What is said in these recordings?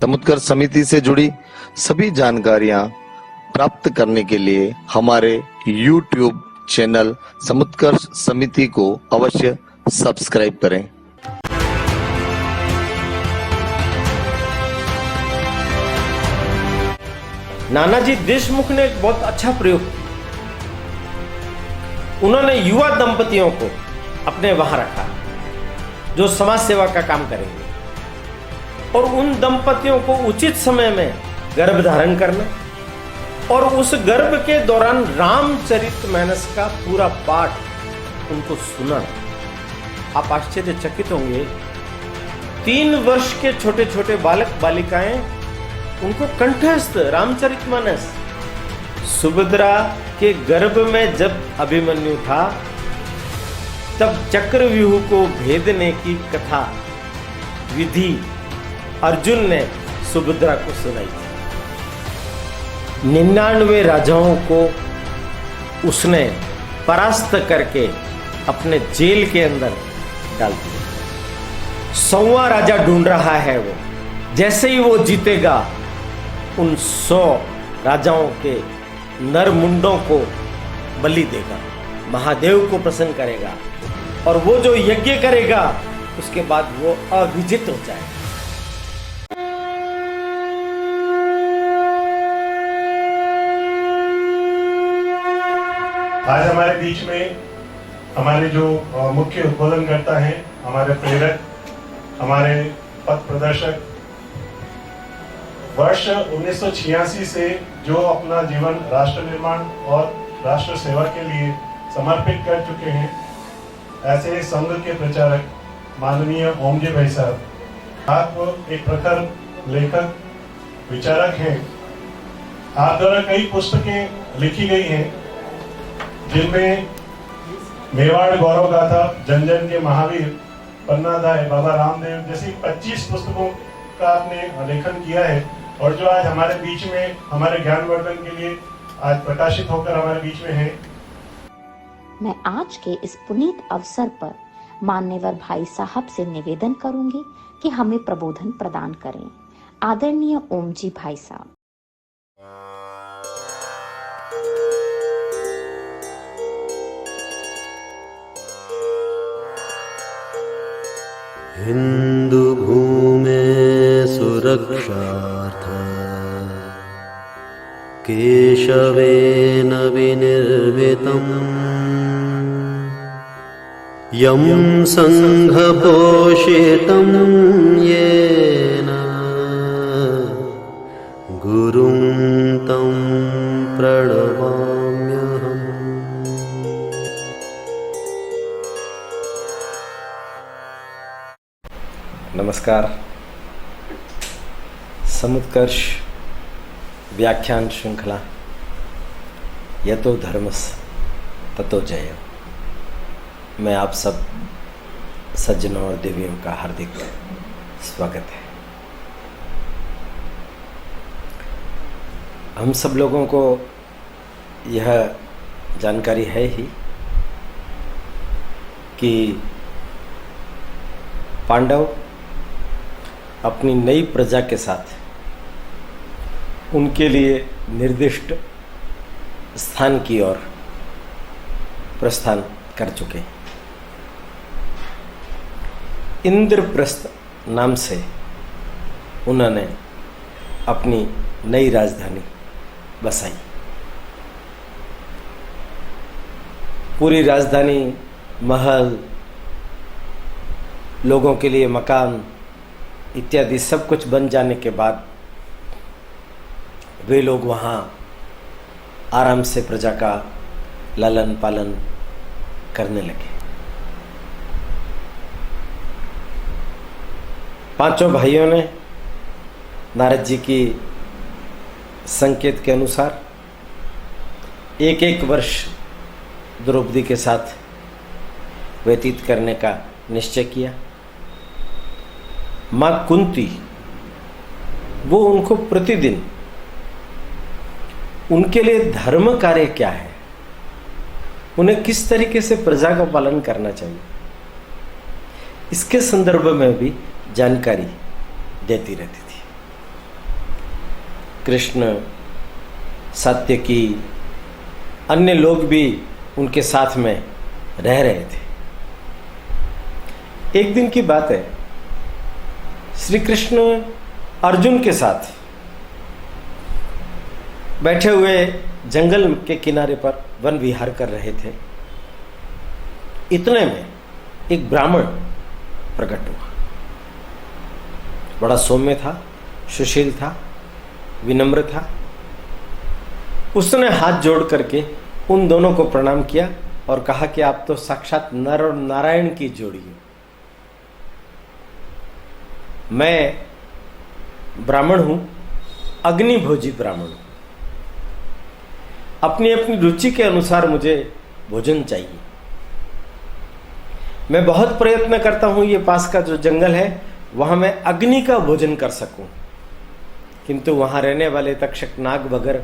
समुत्कर्ष समिति से जुड़ी सभी जानकारियां प्राप्त करने के लिए हमारे YouTube चैनल समुत्कर्ष समिति को अवश्य सब्सक्राइब करें। नानाजी देशमुख ने एक बहुत अच्छा प्रयोग किया। उन्होंने युवा दंपतियों को अपने वहां रखा जो समाज सेवा का काम करेंगे और उन दंपतियों को उचित समय में गर्भ धारण करना और उस गर्भ के दौरान रामचरितमानस का पूरा पाठ उनको सुनाना। आप आश्चर्यचकित होंगे, 3 वर्ष के छोटे छोटे बालक बालिकाएं उनको कंठस्थ रामचरितमानस। सुभद्रा के गर्भ में जब अभिमन्यु था तब चक्रव्यूह को भेदने की कथा विधि अर्जुन ने सुभद्रा को सुनाई थी। 99 राजाओं को उसने परास्त करके अपने जेल के अंदर डाल दिया। 100वां राजा ढूंढ रहा है वो। जैसे ही वो जीतेगा उन 100 राजाओं के नर मुंडों को बलि देगा, महादेव को प्रसन्न करेगा और वो जो यज्ञ करेगा उसके बाद वो अविजित हो जाएगा। आज हमारे बीच में हमारे जो मुख्य उद्बोधनकर्ता हैं, हमारे प्रेरक, हमारे पथ प्रदर्शक, वर्ष 1986 से जो अपना जीवन राष्ट्र निर्माण और राष्ट्र सेवा के लिए समर्पित कर चुके हैं, ऐसे संघ के प्रचारक माननीय ओमजी भाई साहब, आप एक प्रखर लेखक विचारक हैं। आप द्वारा कई पुस्तकें लिखी गई हैं जिनमें मेवाड़ गौरव गाथा, जन जन के महावीर, पन्नादाय, बाबा रामदेव जैसी 25 पुस्तकों का आपने लेखन किया है और जो आज हमारे बीच में हमारे ज्ञानवर्धन के लिए आज प्रकाशित होकर हमारे बीच में है। मैं आज के इस पुनीत अवसर पर मान्यवर भाई साहब से निवेदन करूंगी कि हमें प्रबोधन प्रदान करें। आदरणीय ओमजी भाई साहब। हिंदू भूमे सुरक्षार्थ केशवेन विनिर्मितम् यं संघपोषितं येन गुरुं तं प्रणमाम्यहम्। नमस्कार। समुत्कर्ष व्याख्यान श्रृंखला यतो धर्मस् ततो जयम् में आप सब सज्जनों और देवियों का हार्दिक स्वागत है। हम सब लोगों को यह जानकारी है ही कि पांडव अपनी नई प्रजा के साथ उनके लिए निर्दिष्ट स्थान की ओर प्रस्थान कर चुके। इंद्रप्रस्थ नाम से उन्होंने अपनी नई राजधानी बसाई। पूरी राजधानी, महल, लोगों के लिए मकान इत्यादि सब कुछ बन जाने के बाद वे लोग वहाँ आराम से प्रजा का लालन पालन करने लगे। 5 भाइयों ने नारद जी की संकेत के अनुसार एक वर्ष द्रौपदी के साथ व्यतीत करने का निश्चय किया। मां कुंती वो उनको प्रतिदिन उनके लिए धर्म कार्य क्या है, उन्हें किस तरीके से प्रजा का पालन करना चाहिए, इसके संदर्भ में भी जानकारी देती रहती थी। कृष्ण, सात्यकी, अन्य लोग भी उनके साथ में रह रहे थे। एक दिन की बात है, श्री कृष्ण अर्जुन के साथ बैठे हुए जंगल के किनारे पर वन विहार कर रहे थे। इतने में एक ब्राह्मण प्रकट हुआ। बड़ा सौम्य था, सुशील था, विनम्र था। उसने हाथ जोड़ करके उन दोनों को प्रणाम किया और कहा कि आप तो साक्षात नर और नारायण की जोड़ी हो। मैं ब्राह्मण हूं, अग्निभोजी ब्राह्मण हूं। अपनी अपनी रुचि के अनुसार मुझे भोजन चाहिए। मैं बहुत प्रयत्न करता हूं ये पास का जो जंगल है वहां मैं अग्नि का भोजन कर सकूं, किंतु वहां रहने वाले तक्षक, नाग वगैरह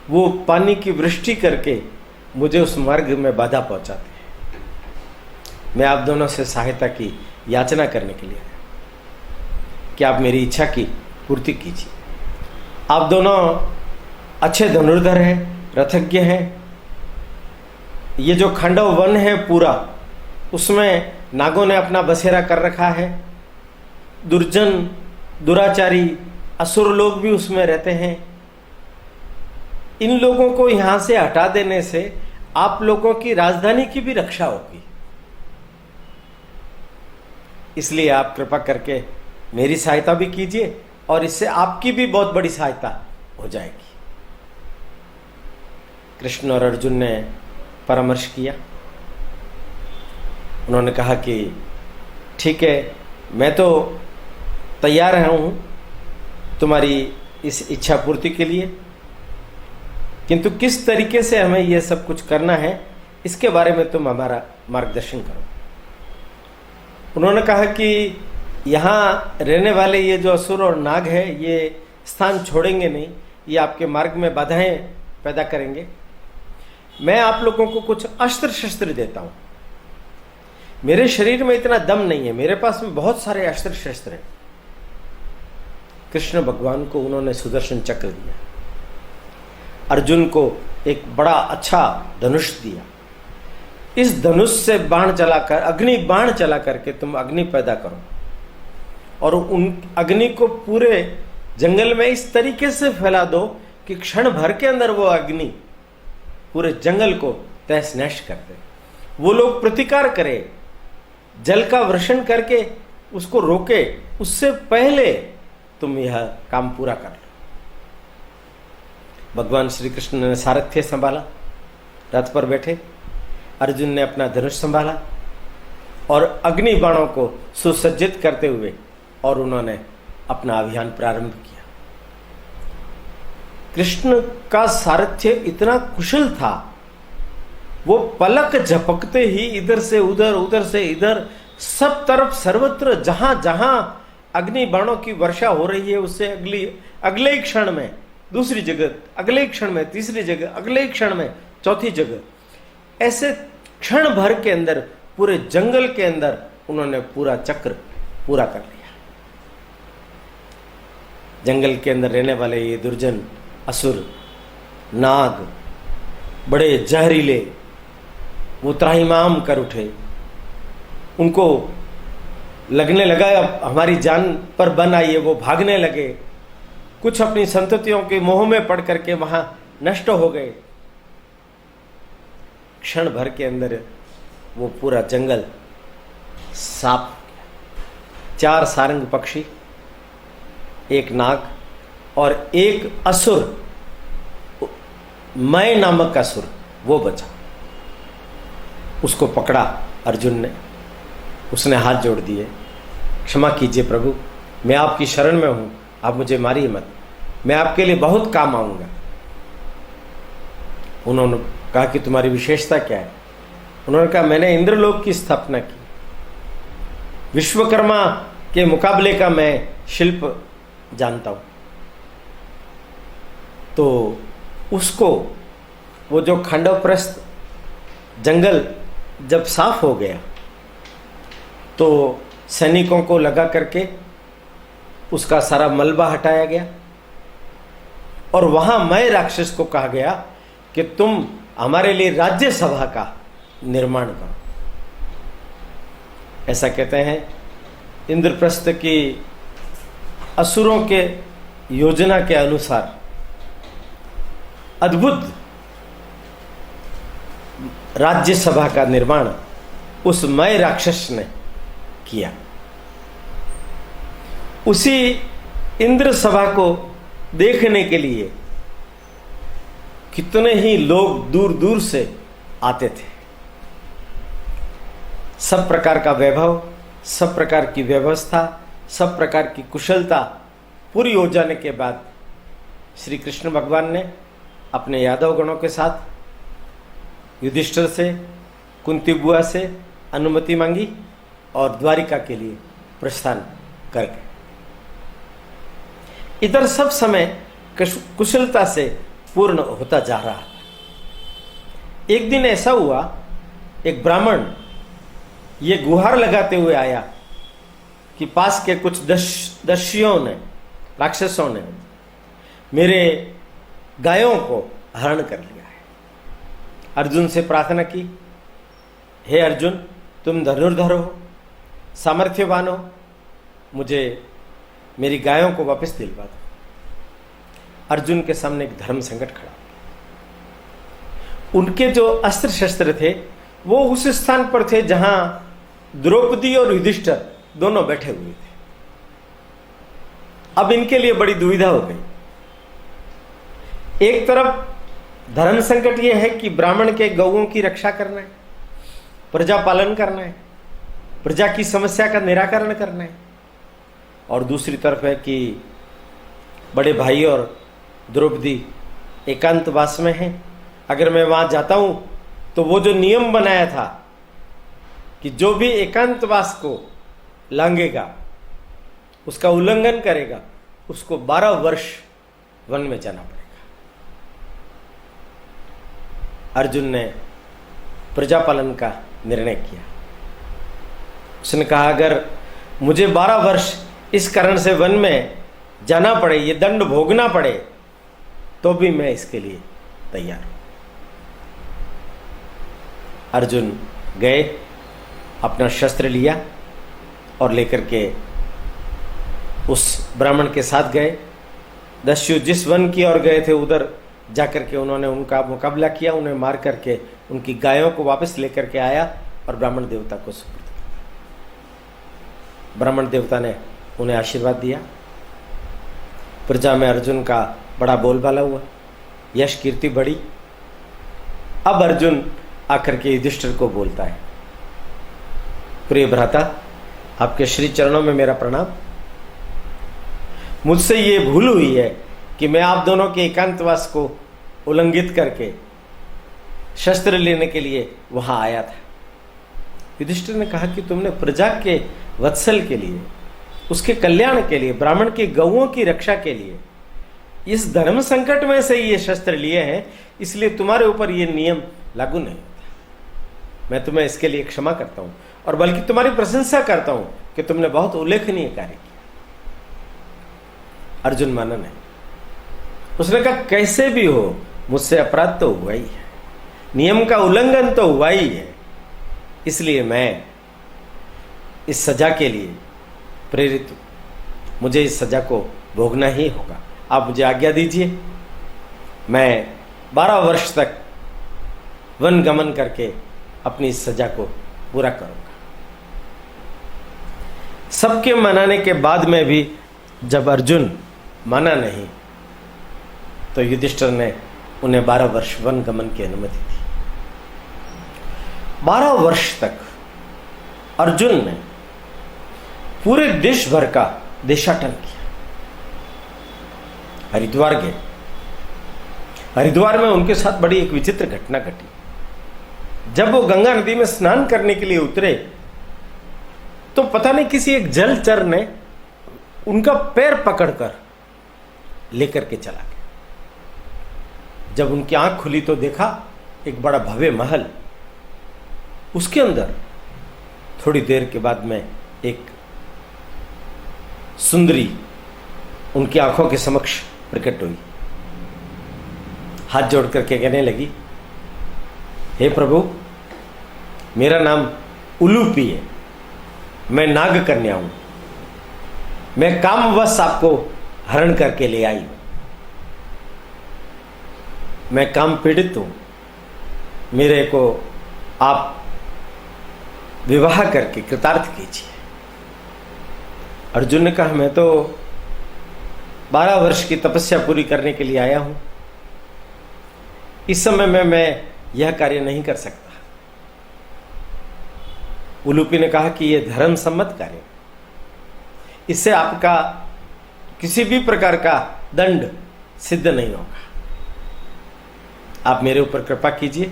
वो पानी की वृष्टि करके मुझे उस मार्ग में बाधा पहुंचाते हैं। मैं आप दोनों से सहायता की याचना करने के लिए कि आप मेरी इच्छा की पूर्ति कीजिए। आप दोनों अच्छे धनुर्धर हैं, रथज्ञ हैं। ये जो खंडव वन है पूरा, उसमें नागों ने अपना बसेरा कर रखा है। दुर्जन, दुराचारी, असुर लोग भी उसमें रहते हैं। इन लोगों को यहां से हटा देने से आप लोगों की राजधानी की भी रक्षा होगी। इसलिए आप कृपा करके मेरी सहायता भी कीजिए और इससे आपकी भी बहुत बड़ी सहायता हो जाएगी। कृष्ण और अर्जुन ने परामर्श किया। उन्होंने कहा कि ठीक है, मैं तो तैयार हूं तुम्हारी इस इच्छा पूर्ति के लिए, किंतु किस तरीके से हमें यह सब कुछ करना है इसके बारे में तुम हमारा मार्गदर्शन करो। उन्होंने कहा कि यहाँ रहने वाले ये जो असुर और नाग है ये स्थान छोड़ेंगे नहीं, ये आपके मार्ग में बाधाएं पैदा करेंगे। मैं आप लोगों को कुछ अस्त्र शस्त्र देता हूं। मेरे शरीर में इतना दम नहीं है, मेरे पास में बहुत सारे अस्त्र शस्त्र हैं। कृष्ण भगवान को उन्होंने सुदर्शन चक्र दिया, अर्जुन को एक बड़ा अच्छा धनुष दिया। इस धनुष से बाण चलाकर, अग्नि बाण चला करके तुम अग्नि पैदा करो और उन अग्नि को पूरे जंगल में इस तरीके से फैला दो कि क्षण भर के अंदर वो अग्नि पूरे जंगल को तहस नहस कर दे। वो लोग प्रतिकार करे, जल का वर्षण करके उसको रोके, उससे पहले तुम यह काम पूरा कर लो। भगवान श्री कृष्ण ने सारथ्य संभाला, रथ पर बैठे। अर्जुन ने अपना धनुष संभाला और अग्नि बाणों को सुसज्जित करते हुए और उन्होंने अपना अभियान प्रारंभ किया। कृष्ण का सारथ्य इतना कुशल था, वो पलक झपकते ही इधर से उधर, उधर से इधर, सब तरफ सर्वत्र जहां जहां अग्नि बाणों की वर्षा हो रही है उससे अगले ही क्षण में दूसरी जगह, अगले ही क्षण में तीसरी जगह, अगले ही क्षण में चौथी जगह, ऐसे क्षण भर के अंदर पूरे जंगल के अंदर उन्होंने पूरा चक्र पूरा कर लिया। जंगल के अंदर रहने वाले ये दुर्जन, असुर, नाग बड़े जहरीले, वो त्राहिमाम कर उठे। उनको लगने लगा अब हमारी जान पर बन आई है, वो भागने लगे। कुछ अपनी संततियों के मोह में पड़ करके वहां नष्ट हो गए। क्षण भर के अंदर वो पूरा जंगल साफ हो गया। 4 सारंग पक्षी, 1 नाग और 1 असुर, मैं नामक असुर, वो बचा। उसको पकड़ा अर्जुन ने, उसने हाथ जोड़ दिए, क्षमा कीजिए प्रभु, मैं आपकी शरण में हूं, आप मुझे मारिए मत, मैं आपके लिए बहुत काम आऊंगा। उन्होंने कहा कि तुम्हारी विशेषता क्या है? उन्होंने कहा मैंने इंद्रलोक की स्थापना की, विश्वकर्मा के मुकाबले का मैं शिल्प जानता हूं। तो उसको, वो जो खंडवप्रस्थ जंगल जब साफ हो गया तो सैनिकों को लगा करके उसका सारा मलबा हटाया गया और वहां मय राक्षस को कहा गया कि तुम हमारे लिए राज्यसभा का निर्माण करो। ऐसा कहते हैं इंद्रप्रस्थ की असुरों के योजना के अनुसार अद्भुत राज्यसभा का निर्माण उस मय राक्षस ने किया। उसी इंद्र सभा को देखने के लिए कितने ही लोग दूर दूर से आते थे। सब प्रकार का वैभव, सब प्रकार की व्यवस्था, सब प्रकार की कुशलता पूरी हो जाने के बाद श्री कृष्ण भगवान ने अपने यादव गणों के साथ युधिष्ठिर से, कुंती बुआ से अनुमति मांगी और द्वारिका के लिए प्रस्थान कर गए। इधर सब समय कुशलता से पूर्ण होता जा रहा। एक दिन ऐसा हुआ, एक ब्राह्मण ये गुहार लगाते हुए आया कि पास के कुछ दस्युओं ने, राक्षसों ने मेरे गायों को हरण कर लिया है। अर्जुन से प्रार्थना की, हे अर्जुन, तुम धनुर्धर हो, सामर्थ्यवान हो, मुझे मेरी गायों को वापस दिलवा दो। अर्जुन के सामने एक धर्म संकट खड़ा। उनके जो अस्त्र शस्त्र थे वो उस स्थान पर थे जहां द्रौपदी और युधिष्ठिर दोनों बैठे हुए थे। अब इनके लिए बड़ी दुविधा हो गई। एक तरफ धर्म संकट यह है कि ब्राह्मण के गौओं की रक्षा करना है, प्रजा पालन करना है, प्रजा की समस्या का निराकरण करना है, और दूसरी तरफ है कि बड़े भाई और द्रौपदी एकांतवास में हैं। अगर मैं वहां जाता हूं तो वो जो नियम बनाया था कि जो भी एकांतवास को लांघेगा, उसका उल्लंघन करेगा, उसको 12 वर्ष वन में जाना पड़ेगा। अर्जुन ने प्रजापालन का निर्णय किया। उसने कहा, अगर मुझे 12 वर्ष इस कारण से वन में जाना पड़े, ये दंड भोगना पड़े, तो भी मैं इसके लिए तैयार हूं। अर्जुन गए, अपना शस्त्र लिया और लेकर के उस ब्राह्मण के साथ गए। दस्यु जिस वन की ओर गए थे उधर जाकर के उन्होंने उनका मुकाबला किया, उन्हें मार करके उनकी गायों को वापस लेकर के आया और ब्राह्मण देवता को सुपुर्द किया। ब्राह्मण देवता ने उन्हें आशीर्वाद दिया। प्रजा में अर्जुन का बड़ा बोलबाला हुआ, यश कीर्ति बढ़ी। अब अर्जुन आकर के युधिष्ठिर को बोलता है, प्रिय भ्राता, आपके श्री चरणों में मेरा प्रणाम। मुझसे ये भूल हुई है कि मैं आप दोनों के एकांतवास को उल्लंघित करके शस्त्र लेने के लिए वहां आया था। युधिष्ठिर ने कहा कि तुमने प्रजा के वत्सल के लिए, उसके कल्याण के लिए, ब्राह्मण के गौओं की रक्षा के लिए इस धर्म संकट में से ये शस्त्र लिए हैं, इसलिए तुम्हारे ऊपर ये नियम लागू नहीं होता। मैं तुम्हें इसके लिए क्षमा करता हूं और बल्कि तुम्हारी प्रशंसा करता हूं कि तुमने बहुत उल्लेखनीय कार्य किया। अर्जुन माना नहीं। उसने कहा, कैसे भी हो मुझसे अपराध तो हुआ ही है, नियम का उल्लंघन तो हुआ ही है, इसलिए मैं इस सजा के लिए प्रेरित हूं, मुझे इस सजा को भोगना ही होगा। आप मुझे आज्ञा दीजिए, मैं 12 वर्ष तक वन गमन करके अपनी इस सजा को पूरा करूंगा। सबके मनाने के बाद में भी जब अर्जुन माना नहीं तो युधिष्ठिर ने उन्हें 12 वर्ष वन गमन की अनुमति दी। 12 वर्ष तक अर्जुन ने पूरे देश भर का देशाटन किया। हरिद्वार गए। हरिद्वार में उनके साथ बड़ी एक विचित्र घटना घटी। जब वो गंगा नदी में स्नान करने के लिए उतरे तो पता नहीं किसी एक जलचर ने उनका पैर पकड़कर लेकर के चला गया। जब उनकी आंख खुली तो देखा एक बड़ा भव्य महल, उसके अंदर थोड़ी देर के बाद में एक सुंदरी उनकी आंखों के समक्ष प्रकट हुई। हाथ जोड़ करके कहने लगी, हे प्रभु, मेरा नाम उलूपी है, मैं नाग कन्या हूं, मैं कामवश आपको हरण करके ले आई हूं, मैं काम पीड़ित हूं, मेरे को आप विवाह करके कृतार्थ कीजिए। अर्जुन ने कहा, मैं तो 12 वर्ष की तपस्या पूरी करने के लिए आया हूं, इस समय में मैं यह कार्य नहीं कर सकता। उलूपी ने कहा कि यह धर्म सम्मत कार्य, इससे आपका किसी भी प्रकार का दंड सिद्ध नहीं होगा, आप मेरे ऊपर कृपा कीजिए।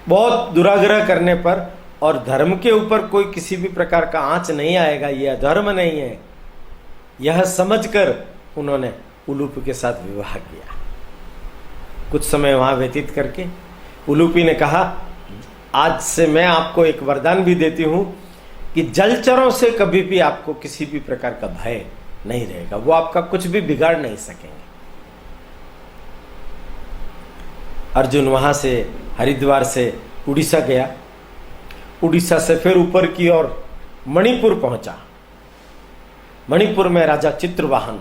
बहुत दुराग्रह करने पर और धर्म के ऊपर कोई किसी भी प्रकार का आंच नहीं आएगा, यह धर्म नहीं है, यह समझकर उन्होंने उलूपी के साथ विवाह किया। कुछ समय वहां व्यतीत करके उलूपी ने कहा, आज से मैं आपको एक वरदान भी देती हूं कि जलचरों से कभी भी आपको किसी भी प्रकार का भय नहीं रहेगा, वो आपका कुछ भी बिगाड़ नहीं सकेंगे। अर्जुन वहां से हरिद्वार से उड़ीसा गया, उड़ीसा से फिर ऊपर की ओर मणिपुर पहुंचा। मणिपुर में राजा चित्रवाहन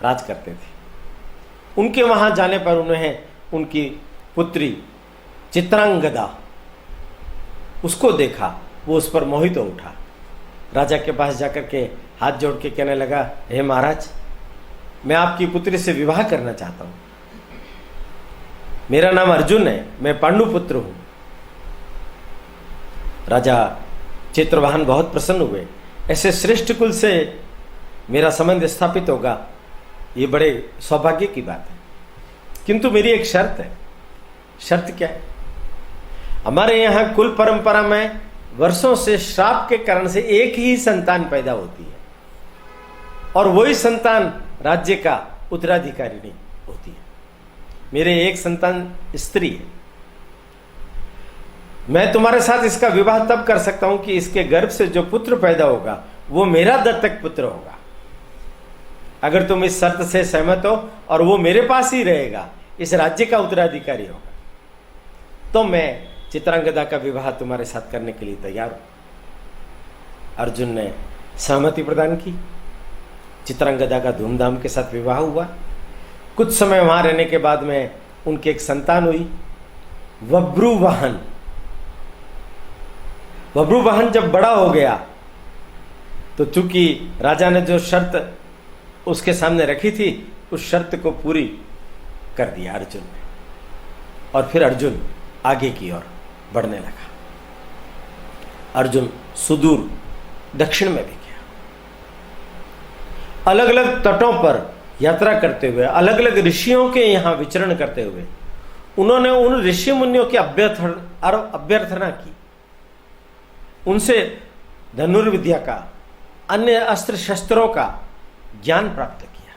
राज करते थे। उनके वहां जाने पर उन्हें उनकी पुत्री चित्रांगदा, उसको देखा, वो उस पर मोहित हो उठा। राजा के पास जाकर के हाथ जोड़ के कहने लगा, हे महाराज, मैं आपकी पुत्री से विवाह करना चाहता हूं, मेरा नाम अर्जुन है, मैं पांडु पुत्र हूं। राजा चित्रवाहन बहुत प्रसन्न हुए, ऐसे श्रेष्ठ कुल से मेरा संबंध स्थापित होगा, ये बड़े सौभाग्य की बात है, किंतु मेरी एक शर्त है। शर्त क्या है? हमारे यहां कुल परंपरा में वर्षों से श्राप के कारण से एक ही संतान पैदा होती है, और वही संतान राज्य का उत्तराधिकारी होती है। मेरे एक संतान स्त्री है, मैं तुम्हारे साथ इसका विवाह तब कर सकता हूं कि इसके गर्भ से जो पुत्र पैदा होगा वो मेरा दत्तक पुत्र होगा। अगर तुम इस शर्त से सहमत हो और वो मेरे पास ही रहेगा, इस राज्य का उत्तराधिकारी होगा, तो मैं चित्रांगदा का विवाह तुम्हारे साथ करने के लिए तैयार हूं। अर्जुन ने सहमति प्रदान की। चित्रांगदा का धूमधाम के साथ विवाह हुआ। कुछ समय वहां रहने के बाद में उनकी एक संतान हुई, बभ्रुवाहन। बभ्रुवाहन जब बड़ा हो गया तो चूंकि राजा ने जो शर्त उसके सामने रखी थी, उस शर्त को पूरी कर दिया अर्जुन ने, और फिर अर्जुन आगे की ओर बढ़ने लगा। अर्जुन सुदूर दक्षिण में भी गया। अलग अलग तटों पर यात्रा करते हुए, अलग अलग ऋषियों के यहां विचरण करते हुए उन्होंने उन ऋषि मुनियों की अभ्यर्थना की, उनसे धनुर्विद्या का, अन्य अस्त्र शस्त्रों का ज्ञान प्राप्त किया।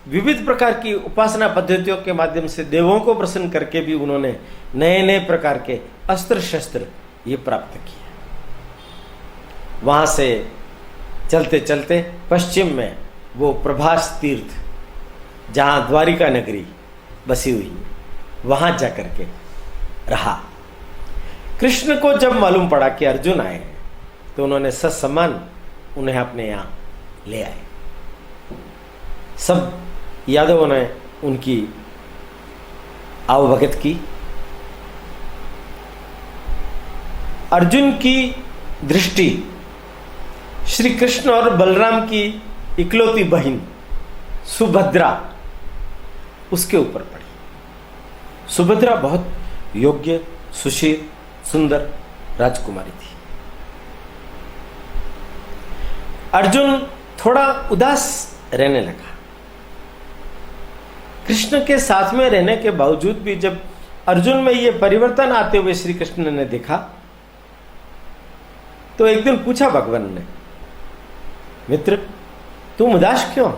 विविध प्रकार की उपासना पद्धतियों के माध्यम से देवों को प्रसन्न करके भी उन्होंने नए नए प्रकार के अस्त्र शस्त्र ये प्राप्त किए। वहां से चलते चलते पश्चिम में वो प्रभास तीर्थ, जहां द्वारिका नगरी बसी हुई, वहां जाकर के रहा। कृष्ण को जब मालूम पड़ा कि अर्जुन आए हैं, तो उन्होंने ससम्मान उन्हें अपने यहां ले आए। सब यादवों ने उनकी आवभगत की। अर्जुन की दृष्टि श्री कृष्ण और बलराम की इकलौती बहन सुभद्रा, उसके ऊपर पड़ी। सुभद्रा बहुत योग्य, सुशील, सुंदर राजकुमारी थी। अर्जुन थोड़ा उदास रहने लगा। कृष्ण के साथ में रहने के बावजूद भी जब अर्जुन में यह परिवर्तन आते हुए श्री कृष्ण ने देखा, तो एक दिन पूछा भगवान ने, मित्र तुम उदास क्यों,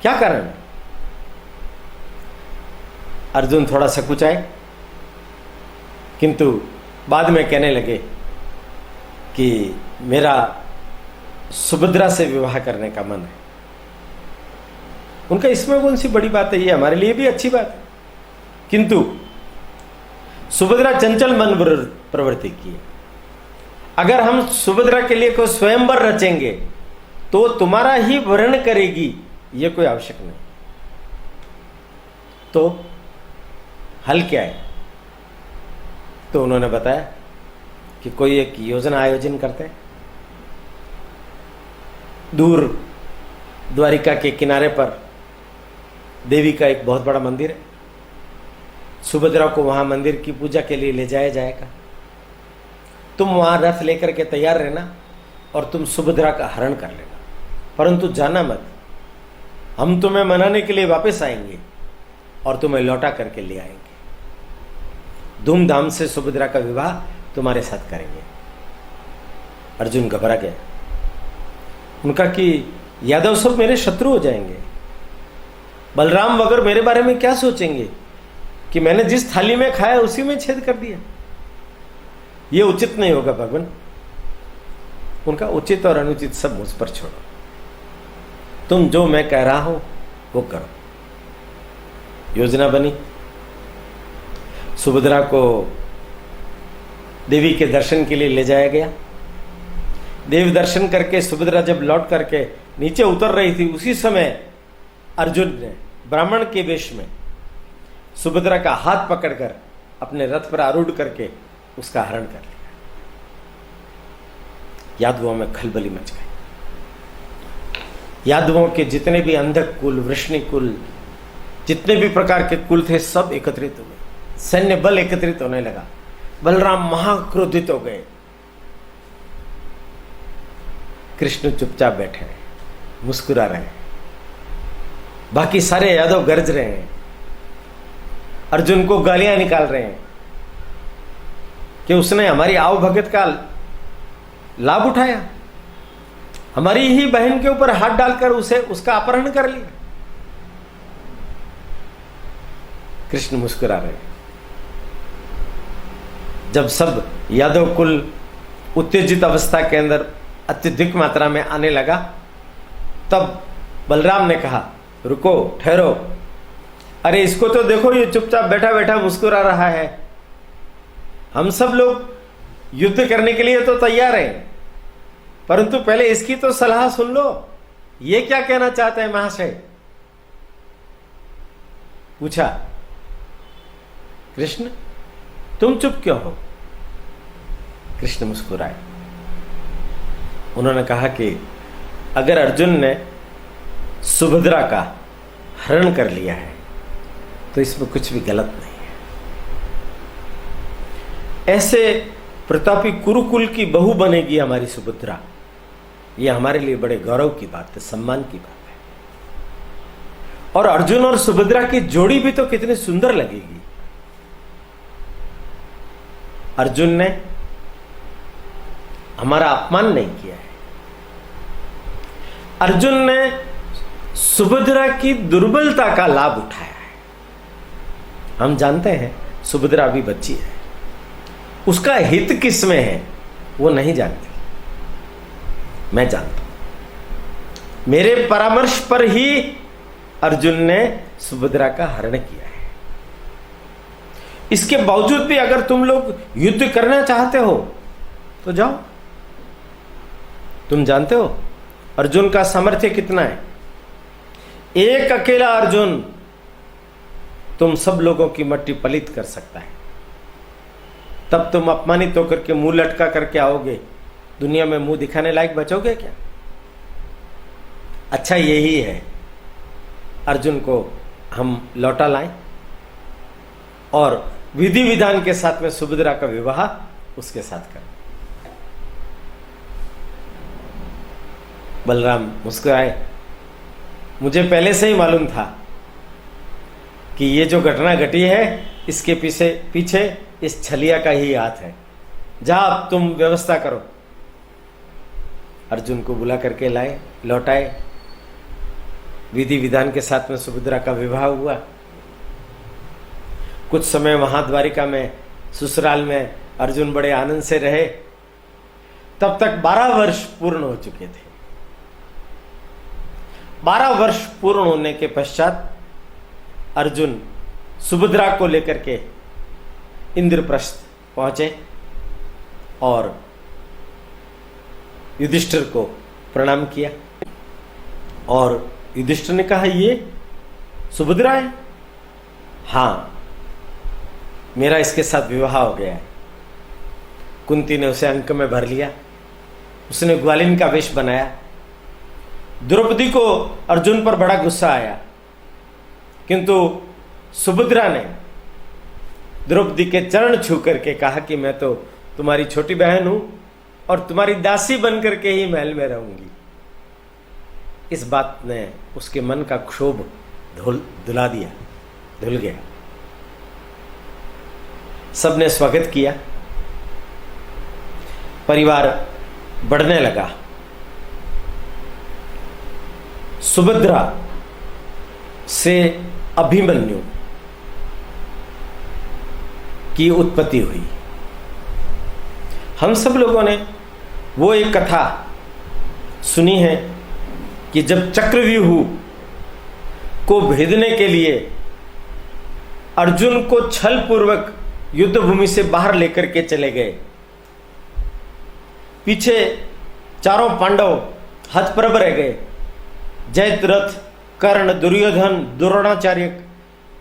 क्या कारण है? अर्जुन थोड़ा सकुचाए, किंतु बाद में कहने लगे कि मेरा सुभद्रा से विवाह करने का मन है। उनका इसमें कौन सी बड़ी बात है, ये हमारे लिए भी अच्छी बात है। किंतु सुभद्रा चंचल मन प्रवृत्ति की है। अगर हम सुभद्रा के लिए कोई स्वयंवर रचेंगे तो तुम्हारा ही वर्ण करेगी, यह कोई आवश्यक नहीं। तो हल क्या है? तो उन्होंने बताया कि कोई एक योजना आयोजन करते हैं। दूर द्वारिका के किनारे पर देवी का एक बहुत बड़ा मंदिर है। सुभद्रा को वहां मंदिर की पूजा के लिए ले जाया जाएगा। तुम वहां रथ लेकर के तैयार रहना और तुम सुभद्रा का हरण कर लेना, परंतु जाना मत। हम तुम्हें मनाने के लिए वापस आएंगे और तुम्हें लौटा करके ले आएंगे। धूमधाम से सुभद्रा का विवाह तुम्हारे साथ करेंगे। अर्जुन घबरा गया। उनका कि यादव सब मेरे शत्रु हो जाएंगे। बलराम वगैरह मेरे बारे में क्या सोचेंगे कि मैंने जिस थाली में खाया उसी में छेद कर दिया। यह उचित नहीं होगा भगवान। उनका उचित और अनुचित सब मुझ पर छोड़ो। तुम जो मैं कह रहा हूं वो करो। योजना बनी। सुभद्रा को देवी के दर्शन के लिए ले जाया गया। देव दर्शन करके सुभद्रा जब लौट करके नीचे उतर रही थी, उसी समय अर्जुन ने ब्राह्मण के वेश में सुभद्रा का हाथ पकड़कर अपने रथ पर आरूढ़ करके उसका हरण कर लिया। यादवों में खलबली मच गई। यादवों के जितने भी अंधक कुल, वृष्णि कुल, जितने भी प्रकार के कुल थे, सब एकत्रित हो गए। सैन्य बल एकत्रित होने लगा। बलराम महाक्रोधित हो गए। कृष्ण चुपचाप बैठे हैं, मुस्कुरा रहे हैं। बाकी सारे यादव गरज रहे हैं, अर्जुन को गालियां निकाल रहे हैं कि उसने हमारी आवभगत का लाभ उठाया, हमारी ही बहन के ऊपर हाथ डालकर उसे उसका अपहरण कर लिया। कृष्ण मुस्कुरा रहे हैं। जब सब यादव कुल उत्तेजित अवस्था के अंदर अत्यधिक मात्रा में आने लगा, तब बलराम ने कहा, रुको, ठहरो। अरे इसको तो देखो, ये चुपचाप बैठा बैठा मुस्कुरा रहा है। हम सब लोग युद्ध करने के लिए तो तैयार हैं, परंतु पहले इसकी तो सलाह सुन लो। ये क्या कहना चाहता है महाशय? पूछा। कृष्ण, तुम चुप क्यों हो? कृष्ण मुस्कुराए। उन्होंने कहा कि अगर अर्जुन ने सुभद्रा का हरण कर लिया है तो इसमें कुछ भी गलत नहीं है। ऐसे प्रतापी कुरुकुल की बहू बनेगी हमारी सुभद्रा, यह हमारे लिए बड़े गौरव की बात है, सम्मान की बात है। और अर्जुन और सुभद्रा की जोड़ी भी तो कितनी सुंदर लगेगी। अर्जुन ने हमारा अपमान नहीं किया है। अर्जुन ने सुभद्रा की दुर्बलता का लाभ उठाया है। हम जानते हैं सुभद्रा अभी बच्ची है, उसका हित किसमें है वो नहीं जानती, मैं जानता हूं। मेरे परामर्श पर ही अर्जुन ने सुभद्रा का हरण किया है। इसके बावजूद भी अगर तुम लोग युद्ध करना चाहते हो तो जाओ। तुम जानते हो अर्जुन का सामर्थ्य कितना है। एक अकेला अर्जुन तुम सब लोगों की मट्टी पलित कर सकता है। तब तुम अपमानित होकर के मुंह लटका करके आओगे, दुनिया में मुंह दिखाने लायक बचोगे क्या? अच्छा यही है, अर्जुन को हम लौटा लाएं और विधि विधान के साथ में सुभद्रा का विवाह उसके साथ करें। बलराम मुस्कुराए। मुझे पहले से ही मालूम था कि ये जो घटना घटी है इसके पीछे इस छलिया का ही हाथ है। जा अब तुम व्यवस्था करो। अर्जुन को बुला करके लाए, लौटाए। विधि विधान के साथ में सुभद्रा का विवाह हुआ। कुछ समय वहां द्वारिका में ससुराल में अर्जुन बड़े आनंद से रहे। तब तक 12 वर्ष पूर्ण हो चुके थे। 12 वर्ष पूर्ण होने के पश्चात अर्जुन सुभद्रा को लेकर के इंद्रप्रस्थ पहुंचे और युधिष्ठिर को प्रणाम किया। और युधिष्ठिर ने कहा, ये सुभद्रा है? हाँ, मेरा इसके साथ विवाह हो गया है। कुंती ने उसे अंक में भर लिया, उसने ग्वालिन का वेश बनाया। द्रौपदी को अर्जुन पर बड़ा गुस्सा आया, किंतु सुभद्रा ने द्रौपदी के चरण छू करके कहा कि मैं तो तुम्हारी छोटी बहन हूं और तुम्हारी दासी बनकर के ही महल में रहूंगी। इस बात ने उसके मन का क्षोभ धुला दिया, धुल गया। सबने स्वागत किया, परिवार बढ़ने लगा। सुभद्रा से अभिमन्यु की उत्पत्ति हुई। हम सब लोगों ने वो एक कथा सुनी है कि जब चक्रव्यूह को भेदने के लिए अर्जुन को छल पूर्वक युद्ध भूमि से बाहर लेकर के चले गए, पीछे चारों पांडव हतप्रभ रह गए। जयद्रथ, कर्ण, दुर्योधन, द्रोणाचार्य,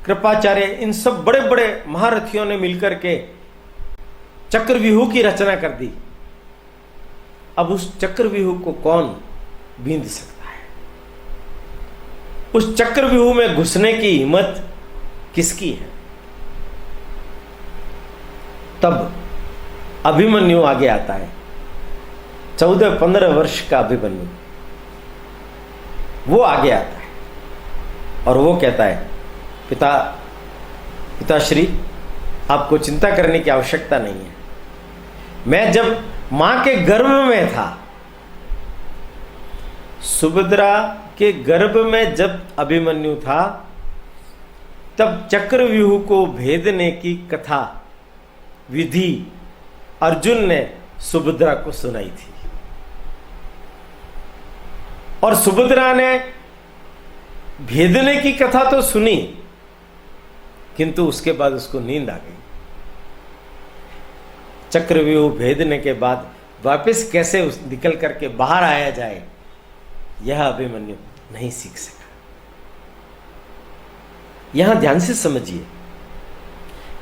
कृपाचार्य, इन सब बड़े बड़े महारथियों ने मिलकर के चक्रव्यूह की रचना कर दी। अब उस चक्रव्यूह को कौन बींध सकता है? उस चक्रव्यूह में घुसने की हिम्मत किसकी है? तब अभिमन्यु आगे आता है, 14-15 वर्ष का अभिमन्यु। वो आगे आता है और वो कहता है, पिताश्री, आपको चिंता करने की आवश्यकता नहीं है। मैं जब मां के गर्भ में था, सुभद्रा के गर्भ में जब अभिमन्यु था, तब चक्रव्यूह को भेदने की कथा विधि अर्जुन ने सुभद्रा को सुनाई थी। और सुभद्रा ने भेदने की कथा तो सुनी, किंतु उसके बाद उसको नींद आ गई। चक्रव्यूह भेदने के बाद वापस कैसे निकल करके बाहर आया जाए, यह अभिमन्यु नहीं सीख सका। यहां ध्यान से समझिए,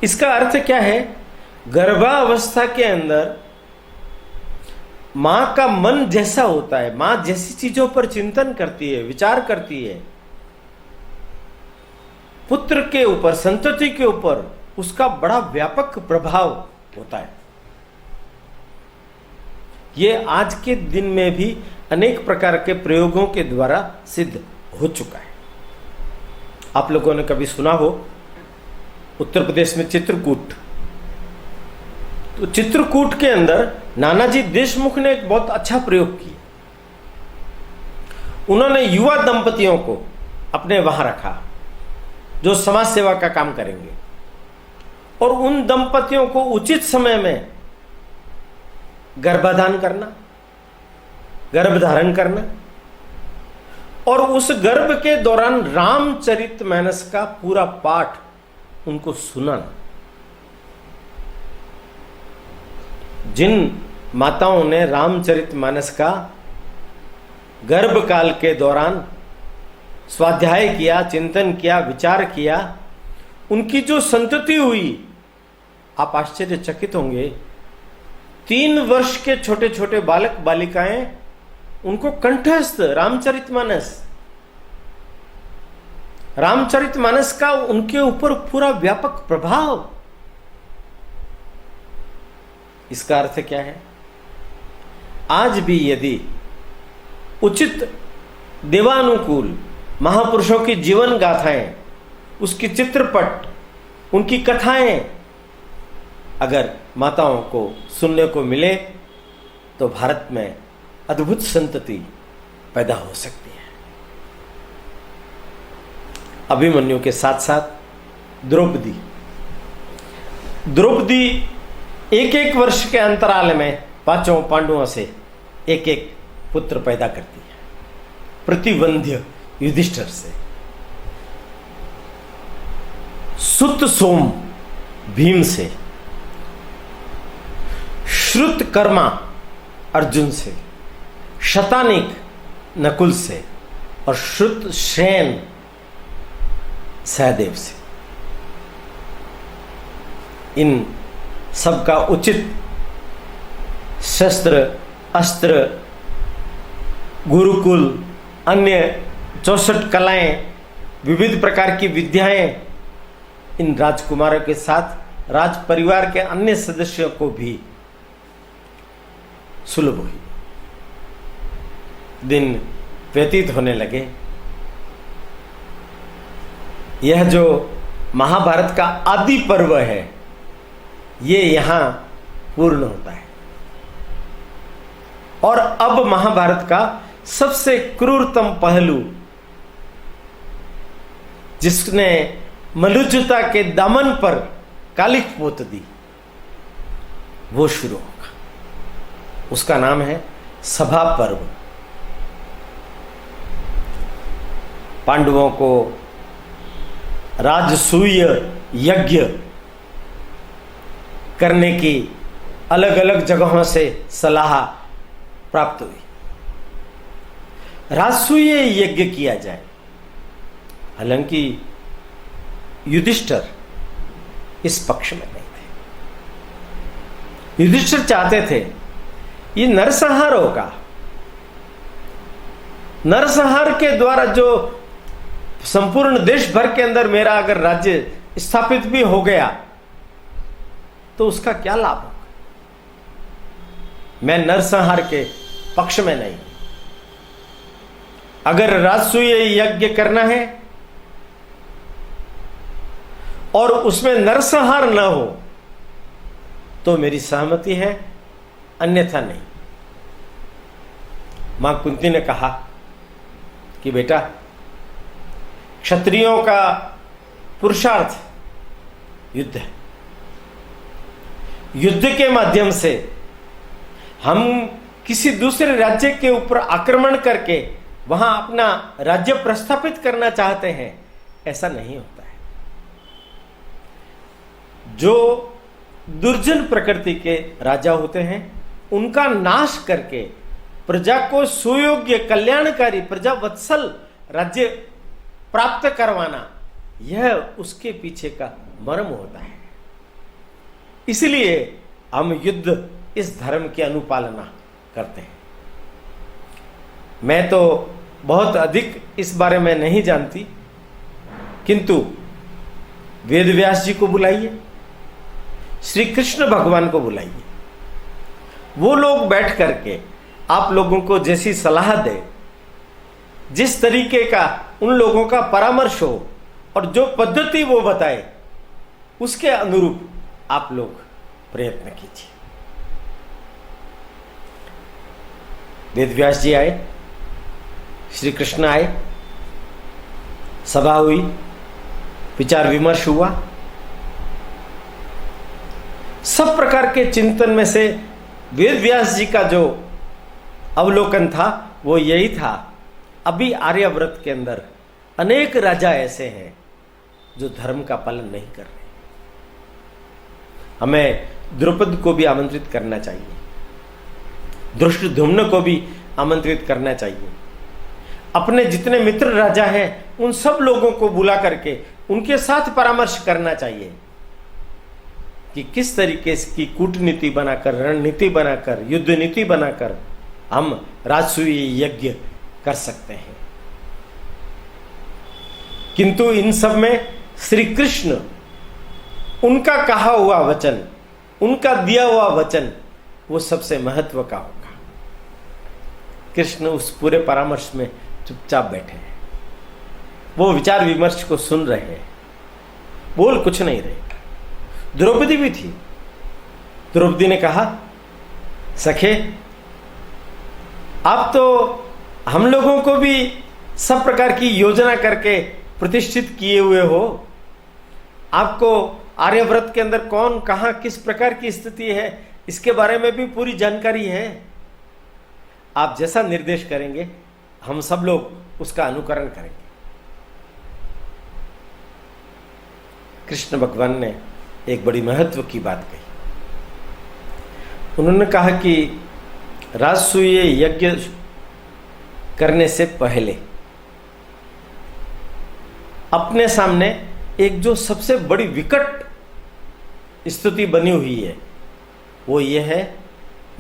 इसका अर्थ क्या है? गर्भावस्था के अंदर मां का मन जैसा होता है, मां जैसी चीजों पर चिंतन करती है, विचार करती है, पुत्र के ऊपर, संतति के ऊपर उसका बड़ा व्यापक प्रभाव होता है। ये आज के दिन में भी अनेक प्रकार के प्रयोगों के द्वारा सिद्ध हो चुका है। आप लोगों ने कभी सुना हो, उत्तर प्रदेश में चित्रकूट, तो चित्रकूट के अंदर नानाजी देशमुख ने एक बहुत अच्छा प्रयोग किया। उन्होंने युवा दंपतियों को अपने वहां रखा जो समाज सेवा का काम करेंगे, और उन दंपतियों को उचित समय में गर्भाधान करना, गर्भधारण करना, और उस गर्भ के दौरान रामचरितमानस का पूरा पाठ उनको सुनाना। जिन माताओं ने रामचरितमानस का गर्भकाल के दौरान स्वाध्याय किया, चिंतन किया, विचार किया, उनकी जो संतति हुई, आप आश्चर्यचकित होंगे। 3 वर्ष के छोटे छोटे बालक बालिकाएं उनको कंठस्थ रामचरितमानस का उनके ऊपर पूरा व्यापक प्रभाव। इसका अर्थ क्या है? आज भी यदि उचित देवानुकूल महापुरुषों की जीवन गाथाएं, उसकी चित्रपट, उनकी कथाएं अगर माताओं को सुनने को मिले, तो भारत में अद्भुत संतति पैदा हो सकती है। अभिमन्यु के साथ साथ द्रौपदी एक एक वर्ष के अंतराल में 5 पांडवों से एक एक पुत्र पैदा करती है। प्रतिबंध्य युधिष्ठिर से, सुत सोम भीम से, श्रुत कर्मा अर्जुन से, शतानिक नकुल से और श्रुत श्रेण सहदेव से। इन सबका उचित शस्त्र अस्त्र गुरुकुल अन्य 64 कलाएं विविध प्रकार की विद्याएं इन राजकुमारों के साथ राज परिवार के अन्य सदस्यों को भी सुलभ हुई। दिन व्यतीत होने लगे। यह जो महाभारत का आदि पर्व है ये यहां पूर्ण होता है और अब महाभारत का सबसे क्रूरतम पहलू जिसने मनुष्यता के दामन पर कालिख पोत दी वो शुरू होगा। उसका नाम है सभा पर्व। पांडवों को राजसूय यज्ञ करने की अलग अलग जगहों से सलाह प्राप्त हुई। राजसूय यज्ञ किया जाए। हालांकि युधिष्ठिर इस पक्ष में नहीं थे। युधिष्ठिर चाहते थे ये नरसंहार होगा, नरसंहार के द्वारा जो संपूर्ण देश भर के अंदर मेरा अगर राज्य स्थापित भी हो गया तो उसका क्या लाभ होगा। मैं नरसंहार के पक्ष में नहीं। अगर राजसूय यज्ञ करना है और उसमें नरसंहार न हो तो मेरी सहमति है, अन्यथा नहीं। मां कुंती ने कहा कि बेटा क्षत्रियों का पुरुषार्थ युद्ध है। युद्ध के माध्यम से हम किसी दूसरे राज्य के ऊपर आक्रमण करके वहां अपना राज्य प्रस्थापित करना चाहते हैं, ऐसा नहीं होता है। जो दुर्जन प्रकृति के राजा होते हैं उनका नाश करके प्रजा को सुयोग्य कल्याणकारी प्रजा वत्सल राज्य प्राप्त करवाना, यह उसके पीछे का मर्म होता है। इसलिए हम युद्ध इस धर्म की अनुपालना करते हैं। मैं तो बहुत अधिक इस बारे में नहीं जानती, किंतु वेद व्यास जी को बुलाइए, श्री कृष्ण भगवान को बुलाइए, वो लोग बैठ करके आप लोगों को जैसी सलाह दे, जिस तरीके का उन लोगों का परामर्श हो और जो पद्धति वो बताए उसके अनुरूप आप लोग प्रयत्न कीजिए। वेद व्यास जी आए, श्री कृष्ण आए, सभा हुई, विचार विमर्श हुआ। सब प्रकार के चिंतन में से वेद व्यास जी का जो अवलोकन था वो यही था, अभी आर्याव्रत के अंदर अनेक राजा ऐसे हैं जो धर्म का पालन नहीं कर रहे। हमें द्रौपद को भी आमंत्रित करना चाहिए, धृष्टद्युम्न को भी आमंत्रित करना चाहिए। अपने जितने मित्र राजा हैं उन सब लोगों को बुला करके उनके साथ परामर्श करना चाहिए कि किस तरीके की कूटनीति बनाकर, रणनीति बनाकर, युद्ध नीति बनाकर हम राजसूय यज्ञ कर सकते हैं। किंतु इन सब में श्री कृष्ण, उनका कहा हुआ वचन, उनका दिया हुआ वचन वो सबसे महत्व का होगा। कृष्ण उस पूरे परामर्श में चुपचाप बैठे हैं, वो विचार विमर्श को सुन रहे हैं, बोल कुछ नहीं रहे। द्रौपदी भी थी। द्रौपदी ने कहा, सखे आप तो हम लोगों को भी सब प्रकार की योजना करके प्रतिष्ठित किए हुए हो, आपको आर्यव्रत के अंदर कौन कहां किस प्रकार की स्थिति है इसके बारे में भी पूरी जानकारी है। आप जैसा निर्देश करेंगे हम सब लोग उसका अनुकरण करेंगे। कृष्ण भगवान ने एक बड़ी महत्व की बात कही। उन्होंने कहा कि राजसूय यज्ञ करने से पहले अपने सामने एक जो सबसे बड़ी विकट स्थिति बनी हुई है वो ये है,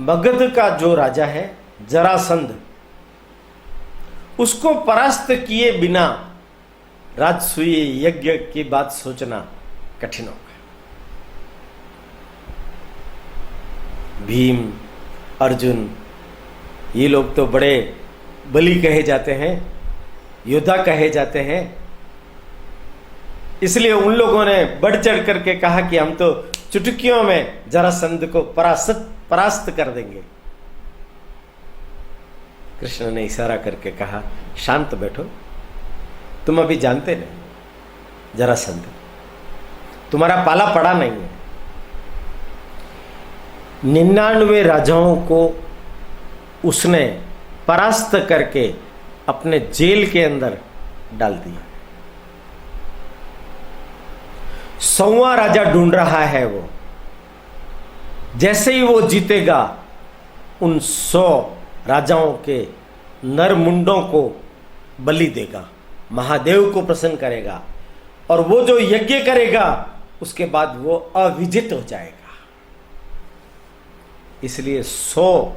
मगध का जो राजा है जरासंध, उसको परास्त किए बिना राजसूय यज्ञ की बात सोचना कठिन होगा। भीम, अर्जुन, ये लोग तो बड़े बली कहे जाते हैं, योद्धा कहे जाते हैं, इसलिए उन लोगों ने बढ़ चढ़ करके कहा कि हम तो चुटकियों में जरासंध को परास्त कर देंगे। कृष्ण ने इशारा करके कहा, शांत बैठो, तुम अभी जानते नहीं जरासंध, तुम्हारा पाला पड़ा नहीं है। 99 राजाओं को उसने परास्त करके अपने जेल के अंदर डाल दिया। 100वां राजा ढूंढ रहा है वो। जैसे ही वो जीतेगा उन 100 राजाओं के नर मुंडों को बलि देगा, महादेव को प्रसन्न करेगा, और वो जो यज्ञ करेगा उसके बाद वो अविजित हो जाएगा। इसलिए 100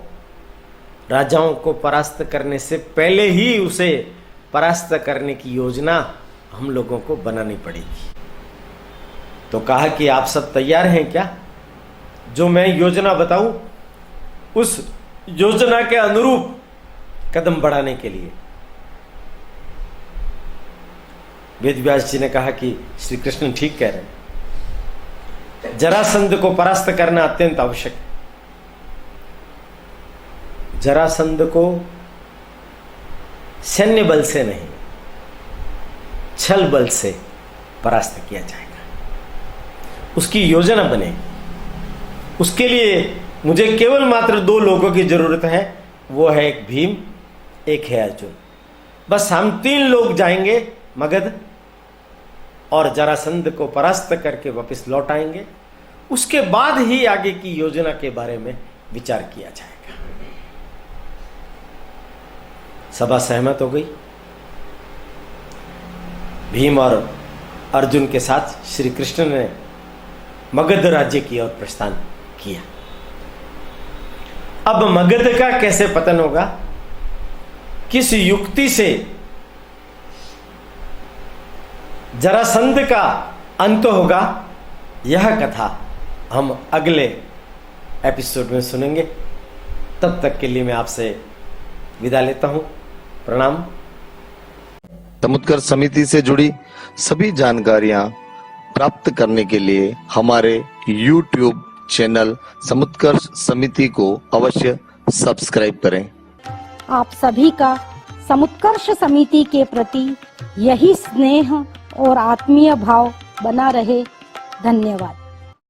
राजाओं को परास्त करने से पहले ही उसे परास्त करने की योजना हम लोगों को बनानी पड़ेगी। तो कहा कि आप सब तैयार हैं क्या? जो मैं योजना बताऊं उस योजना के अनुरूप कदम बढ़ाने के लिए। वेद व्यास जी ने कहा कि श्री कृष्ण ठीक कह रहे हैं, जरासंध को परास्त करना अत्यंत आवश्यक है। जरासंध को सैन्य बल से नहीं, छल बल से परास्त किया जाएगा। उसकी योजना बनेगी। उसके लिए मुझे केवल मात्र 2 लोगों की जरूरत है, वो है एक भीम, एक है अर्जुन। बस हम 3 लोग जाएंगे मगध और जरासंध को परास्त करके वापस लौट आएंगे। उसके बाद ही आगे की योजना के बारे में विचार किया जाएगा। सभा सहमत हो गई। भीम और अर्जुन के साथ श्री कृष्ण ने मगध राज्य की ओर प्रस्थान किया। अब मगध का कैसे पतन होगा, किस युक्ति से जरासंध का अंत होगा, यह कथा हम अगले एपिसोड में सुनेंगे। तब तक के लिए मैं आपसे विदा लेता हूं। प्रणाम। समुत्कर्ष समिति से जुड़ी सभी जानकारियां प्राप्त करने के लिए हमारे YouTube चैनल समुत्कर्ष समिति को अवश्य सब्सक्राइब करें। आप सभी का समुत्कर्ष समिति के प्रति यही स्नेह और आत्मीय भाव बना रहे। धन्यवाद।